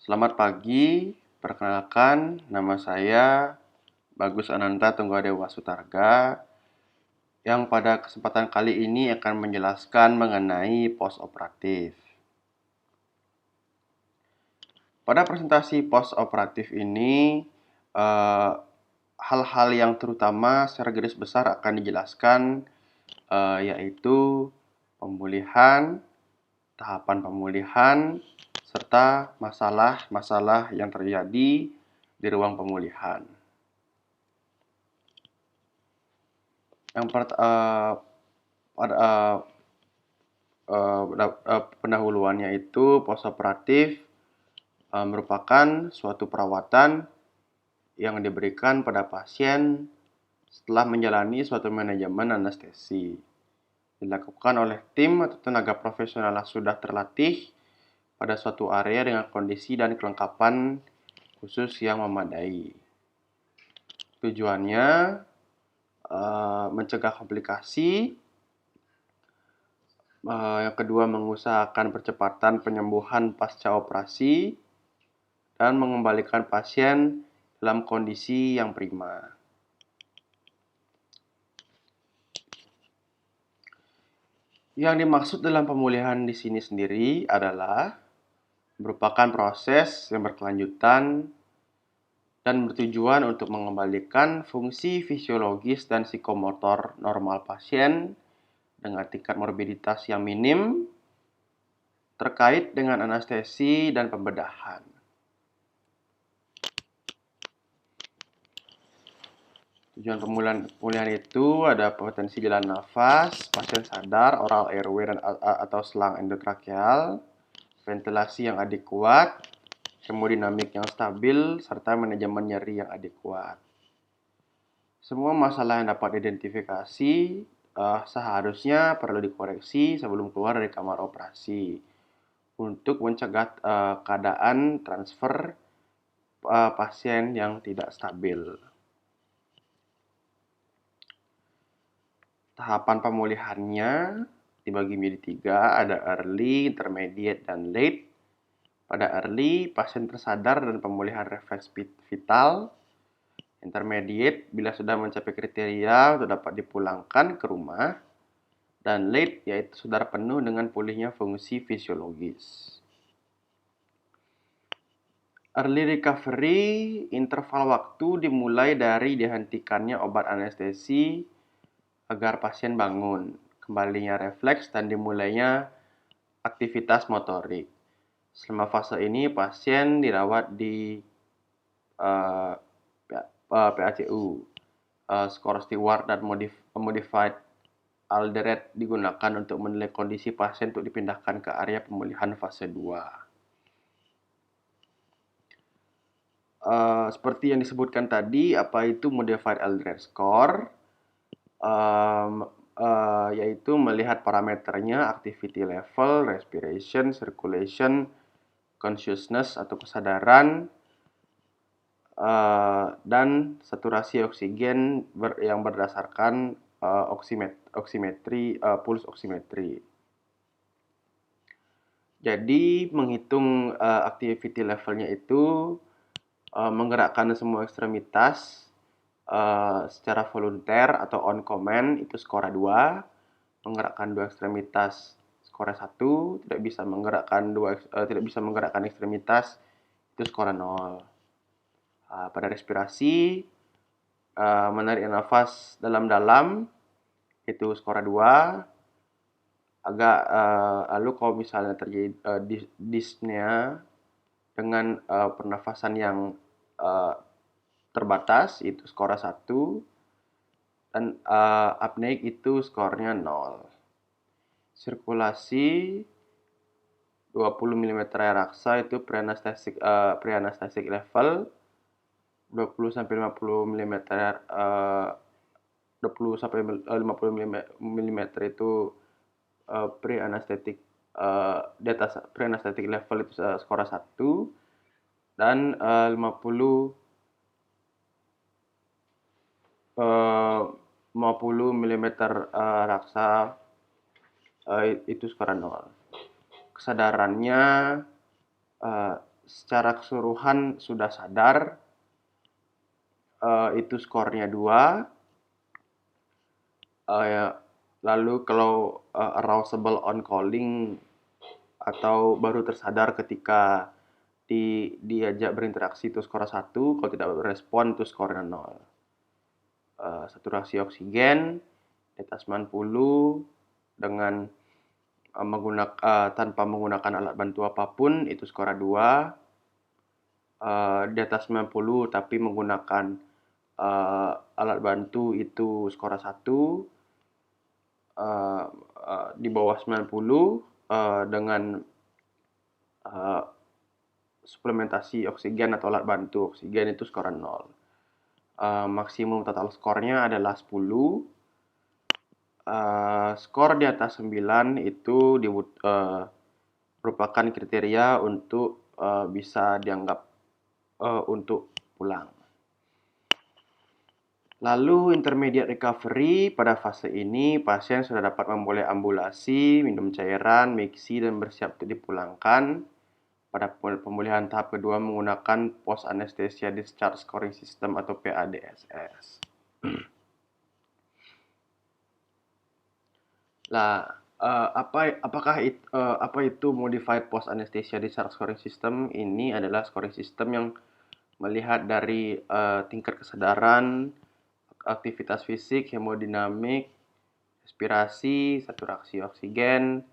Selamat pagi, perkenalkan nama saya Bagus Ananta Tunggadewa Sutarga yang pada kesempatan kali ini akan menjelaskan mengenai pos operatif. Pada presentasi pos operatif ini, hal-hal yang terutama secara garis besar akan dijelaskan, yaitu pemulihan, tahapan pemulihan, serta masalah-masalah yang terjadi di ruang pemulihan. Yang pendahuluannya itu pos operatif merupakan suatu perawatan yang diberikan pada pasien setelah menjalani suatu manajemen anestesi. Dilakukan oleh tim atau tenaga profesional yang sudah terlatih pada suatu area dengan kondisi dan kelengkapan khusus yang memadai. Tujuannya mencegah komplikasi. Yang kedua, mengusahakan percepatan penyembuhan pasca operasi dan mengembalikan pasien dalam kondisi yang prima. Yang dimaksud dalam pemulihan di sini sendiri adalah merupakan proses yang berkelanjutan dan bertujuan untuk mengembalikan fungsi fisiologis dan psikomotor normal pasien dengan tingkat morbiditas yang minim terkait dengan anestesi dan pembedahan. Tujuan pemulihan itu ada potensi jalan nafas, pasien sadar, oral airway atau selang endotrakeal, ventilasi yang adekuat, hemodinamik yang stabil, serta manajemen nyeri yang adekuat. Semua masalah yang dapat diidentifikasi seharusnya perlu dikoreksi sebelum keluar dari kamar operasi untuk mencegah keadaan transfer pasien yang tidak stabil. Tahapan pemulihannya dibagi menjadi 3, ada early, intermediate, dan late. Pada early, pasien tersadar dan pemulihan refleks vital. Intermediate, bila sudah mencapai kriteria untuk dapat dipulangkan ke rumah. Dan late, yaitu sudah penuh dengan pulihnya fungsi fisiologis. Early recovery, interval waktu dimulai dari dihentikannya obat anestesi agar pasien bangun, kembalinya refleks, dan dimulainya aktivitas motorik. Selama fase ini, pasien dirawat di PACU. Skor Stewart dan Modified Alderet digunakan untuk menilai kondisi pasien untuk dipindahkan ke area pemulihan fase 2. Seperti yang disebutkan tadi, apa itu Modified Alderet Score? Yaitu melihat parameternya activity level, respiration, circulation, consciousness atau kesadaran, dan saturasi oksigen yang berdasarkan pulse oximetry. Jadi menghitung activity levelnya itu menggerakkan semua ekstremitas secara volunteer atau on command itu skor 2, menggerakkan 2 ekstremitas skor 1, tidak bisa menggerakkan ekstremitas itu skor 0. Pada respirasi, menarik nafas dalam-dalam itu skor 2. Lalu kalau misalnya terjadi dyspnea dengan pernafasan yang terbatas itu skor 1, dan apneic itu skornya 0. Sirkulasi 20 mm air raksa itu pre-anesthetic level, 20 sampai 50 mm 20 sampai 50 mm itu pre-anesthetic di atas pre-anesthetic level itu skor 1, dan 50 mm raksa itu skor 0. Kesadarannya secara keseluruhan sudah sadar, itu skornya 2. Lalu kalau arousable on calling atau baru tersadar ketika diajak berinteraksi itu skor 1, kalau tidak berespon itu skornya 0. Saturasi oksigen di atas 90 dengan tanpa menggunakan alat bantu apapun itu skor 2. Di atas 90 tapi menggunakan alat bantu itu skor 1. Di bawah 90 dengan suplementasi oksigen atau alat bantu oksigen itu skor 0. Maksimum total skornya adalah 10. Skor di atas 9 itu merupakan kriteria untuk bisa dianggap untuk pulang. Lalu intermediate recovery, pada fase ini pasien sudah dapat memboleh ambulasi, minum cairan, mixi, dan bersiap untuk dipulangkan. Pada pemulihan tahap kedua menggunakan post anesthesia discharge scoring system atau PADSS. Lah, apa itu modified post anesthesia discharge scoring system? Ini adalah scoring system yang melihat dari tingkat kesadaran, aktivitas fisik, hemodinamik, respirasi, saturasi oksigen,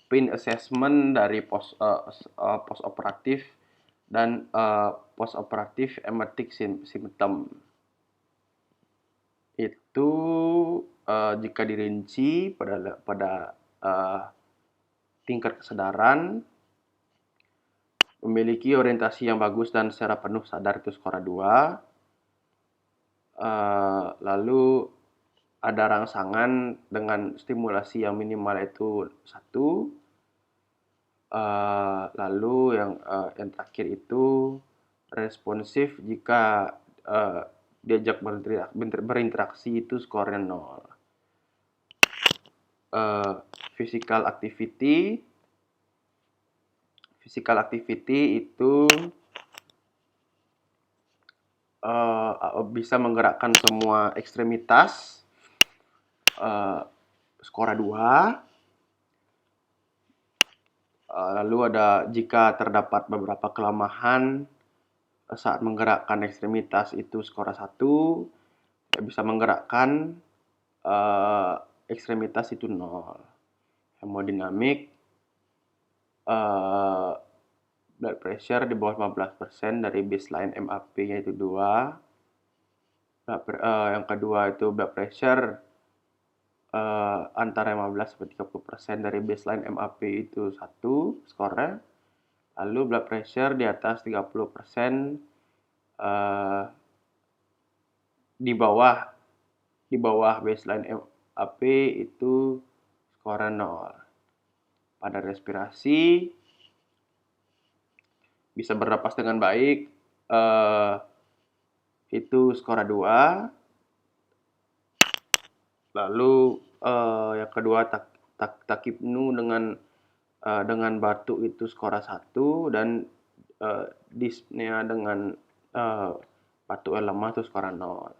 pain assessment dari post operatif dan post operatif emetic symptom. Itu jika dirinci pada tingkat kesadaran, memiliki orientasi yang bagus dan secara penuh sadar itu skor 2. Lalu ada rangsangan dengan stimulasi yang minimal itu 1. Lalu yang terakhir itu responsif jika diajak berinteraksi itu skornya 0. Physical activity itu bisa menggerakkan semua ekstremitas, skor 2. Lalu ada jika terdapat beberapa kelemahan saat menggerakkan ekstremitas itu skor 1. Tidak bisa menggerakkan ekstremitas itu 0. Hemodinamik, blood pressure di bawah 15% dari baseline MAP yaitu 2. Yang kedua itu blood pressure antara 15 sampai 30% dari baseline MAP itu 1 skornya. Lalu blood pressure di atas 30% di bawah baseline MAP itu skornya 0. Pada respirasi bisa bernapas dengan baik, itu skor 2. Lalu yang kedua takipnu dengan batuk itu skor 1 dan dyspnea dengan batuk yang lemah itu skor 0.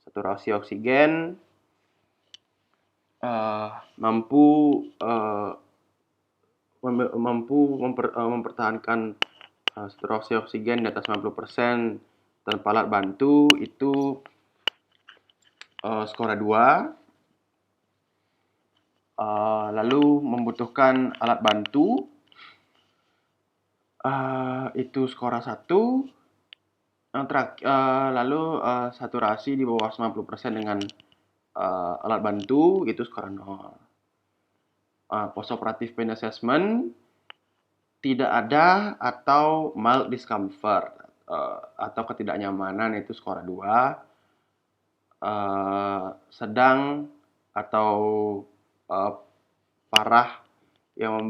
Saturasi oksigen mampu mempertahankan saturasi oksigen di atas 90% tanpa alat bantu itu skor 2. Lalu membutuhkan alat bantu itu skor 1. Lalu saturasi di bawah 90% dengan alat bantu itu skor 0. Postoperative pain assessment tidak ada atau mild discomfort atau ketidaknyamanan itu skor 2. Sedang atau parah yang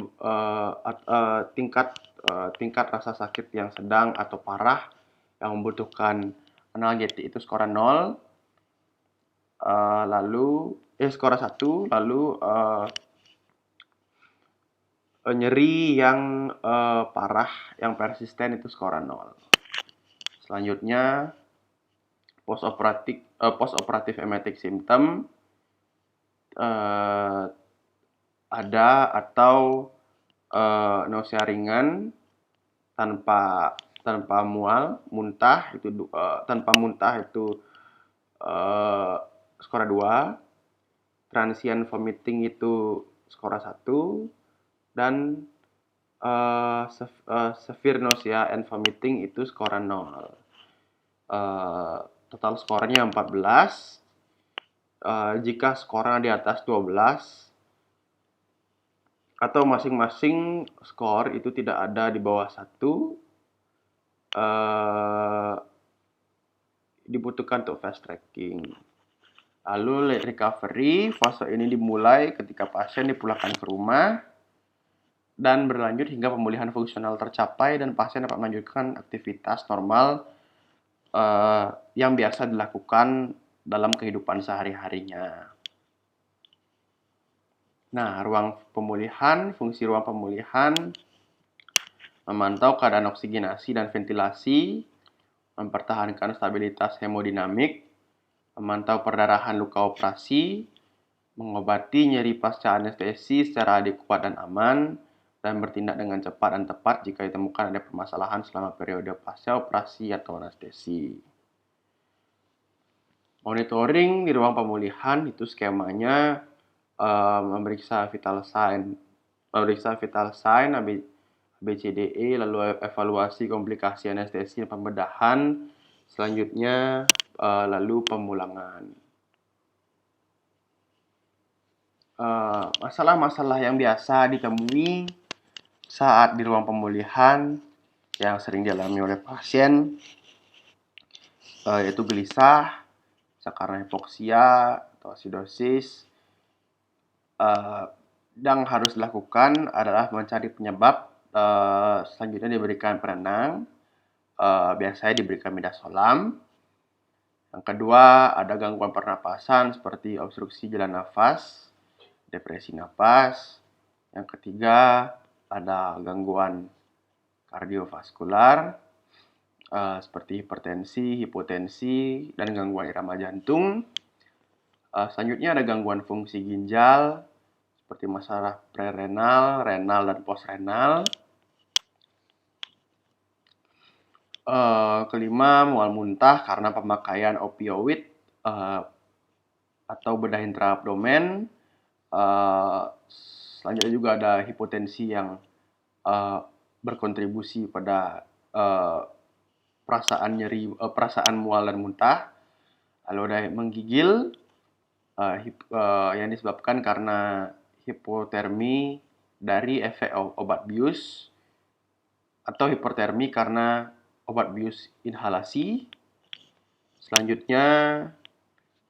tingkat rasa sakit yang sedang atau parah yang membutuhkan analgetik itu skor 0. Lalu skor 1. Lalu Nyeri yang parah, yang persisten itu skora 0. Selanjutnya postoperatif emetic symptom ada atau nausea ringan tanpa mual, muntah itu tanpa muntah itu skora 2, transient vomiting itu skora 1, dan severe nausea and vomiting itu skora 0. Total skornya 14. Jika skornya di atas 12 atau masing-masing skor itu tidak ada di bawah 1, dibutuhkan untuk fast tracking. Lalu recovery, fase ini dimulai ketika pasien dipulangkan ke rumah dan berlanjut hingga pemulihan fungsional tercapai dan pasien dapat melanjutkan aktivitas normal yang biasa dilakukan dalam kehidupan sehari-harinya. Nah, fungsi ruang pemulihan memantau keadaan oksigenasi dan ventilasi, mempertahankan stabilitas hemodinamik, memantau perdarahan luka operasi, mengobati nyeri pasca anestesi secara adekuat dan aman, dan bertindak dengan cepat dan tepat jika ditemukan ada permasalahan selama periode pasca operasi atau anestesi. Monitoring di ruang pemulihan itu skemanya memeriksa vital sign, ABCDE, lalu evaluasi komplikasi anestesi dan pembedahan, selanjutnya lalu pemulangan. Masalah-masalah yang biasa ditemui saat di ruang pemulihan yang sering dialami oleh pasien yaitu gelisah, karena hipoksia atau asidosis. Yang harus dilakukan adalah mencari penyebab. Selanjutnya diberikan penenang, biasanya diberikan midazolam. Yang kedua, ada gangguan pernapasan seperti obstruksi jalan nafas, depresi napas. Yang ketiga, ada gangguan kardiovaskular seperti hipertensi, hipotensi, dan gangguan irama jantung. Selanjutnya ada gangguan fungsi ginjal seperti masalah prerenal, renal, dan postrenal. Kelima, mual muntah karena pemakaian opioid atau bedah intraabdomen. Selanjutnya juga ada hipotensi yang berkontribusi pada perasaan mual dan muntah. Lalu ada menggigil yang disebabkan karena hipotermi dari efek obat bius atau hipotermi karena obat bius inhalasi. Selanjutnya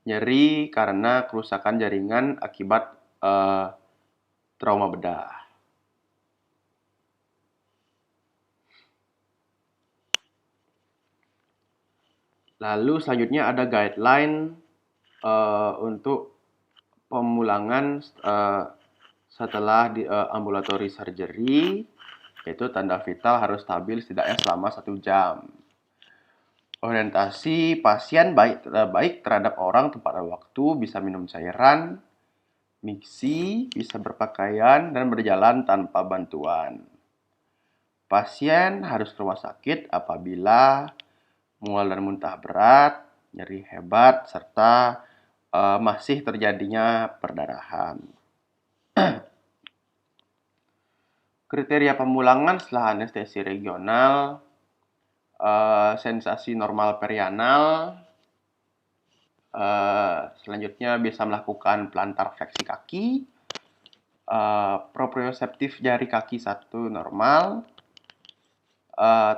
nyeri karena kerusakan jaringan akibat trauma bedah. Lalu selanjutnya ada guideline untuk pemulangan setelah ambulatory surgery, yaitu tanda vital harus stabil setidaknya selama 1 jam. Orientasi pasien baik terhadap orang, tempat, dan waktu, bisa minum cairan, miksi, bisa berpakaian, dan berjalan tanpa bantuan. Pasien harus ke rumah sakit apabila mual dan muntah berat, nyeri hebat, serta masih terjadinya perdarahan. Kriteria pemulangan setelah anestesi regional, sensasi normal perianal. Selanjutnya bisa melakukan plantar fleksi kaki, proprioseptif jari kaki 1 normal,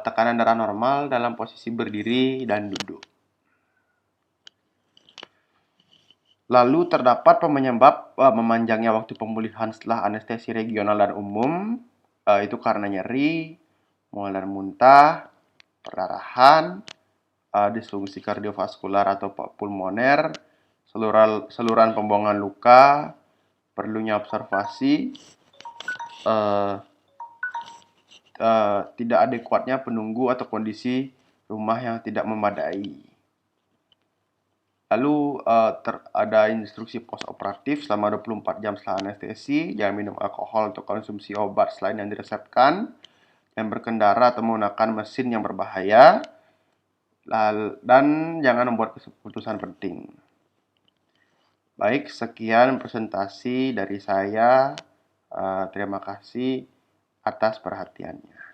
tekanan darah normal dalam posisi berdiri dan duduk. Lalu terdapat penyebab memanjangnya waktu pemulihan setelah anestesi regional dan umum, itu karena nyeri, mual dan muntah, perdarahan, disfungsi kardiovaskular atau pulmoner, saluran pembuangan luka, perlunya observasi, tidak adekuatnya penunggu atau kondisi rumah yang tidak memadai. Lalu ada instruksi postoperatif selama 24 jam setelah anestesi, jangan minum alkohol untuk konsumsi obat selain yang diresepkan, dan berkendara atau menggunakan mesin yang berbahaya, dan jangan membuat keputusan penting. Baik, sekian presentasi dari saya. Terima kasih atas perhatiannya.